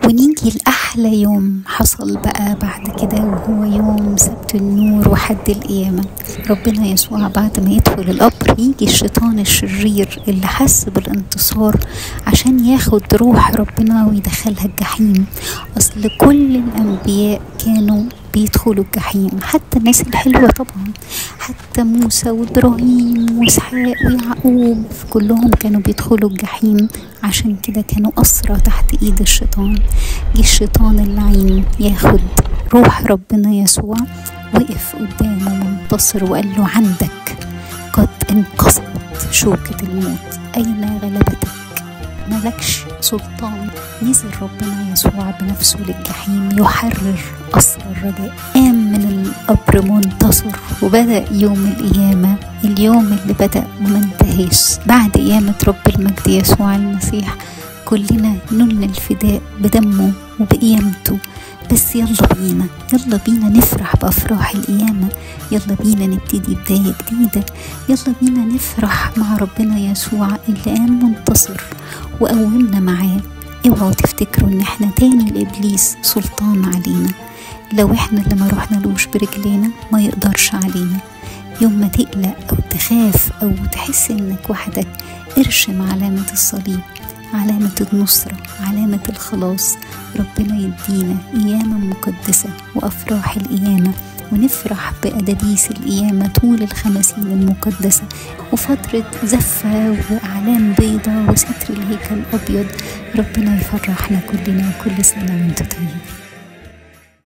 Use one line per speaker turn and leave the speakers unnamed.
ونيجي لأحلى يوم حصل بقى بعد كده، وهو يوم سبت النور وحد القيامة. ربنا يسوع بعد ما يدخل القبر يجي الشيطان الشرير اللي حس بالانتصار عشان ياخد روح ربنا ويدخلها الجحيم. أصل كل الأنبياء كانوا بيدخلوا الجحيم، حتى الناس الحلوة طبعا، حتى موسى وإبراهيم وإسحاق ويعقوب كلهم كانوا بيدخلوا الجحيم. عشان كده كانوا أسرى تحت إيد الشيطان. جه الشيطان اللعين ياخد روح ربنا يسوع، وقف قدامه منتصر وقال له عندك قد انقصت شوكة الموت، أين غلبتك؟ ملكش سلطان. نزل ربنا يسوع بنفسه للجحيم يحرر أسر الرجاء، قام من القبر منتصر، وبدأ يوم القيامة، اليوم اللي بدأ ومنتهيش بعد قيامة رب المجد يسوع المسيح. كلنا نلنا الفداء بدمه وبقيامته. بس يلا بينا نفرح بأفراح القيامة، يلا بينا نبتدي بداية جديدة، يلا بينا نفرح مع ربنا يسوع اللي قام منتصر وقومنا معاه. اوعوا تفتكروا ان احنا تاني لإبليس سلطان علينا. لو احنا اللي ما رحنا لوش برجلينا ما يقدرش علينا. يوم ما تقلق او تخاف او تحس انك وحدك، ارشم علامة الصليب، علامة النصرة، علامة الخلاص. ربنا يدينا قيامة مقدسة وأفراح القيامة، ونفرح بأداديس القيامة طول ال50 المقدسة، وفترة زفة وأعلام بيضة وستر الهيكل أبيض. ربنا يفرحنا كلنا، وكل سنة وانتم طيبين.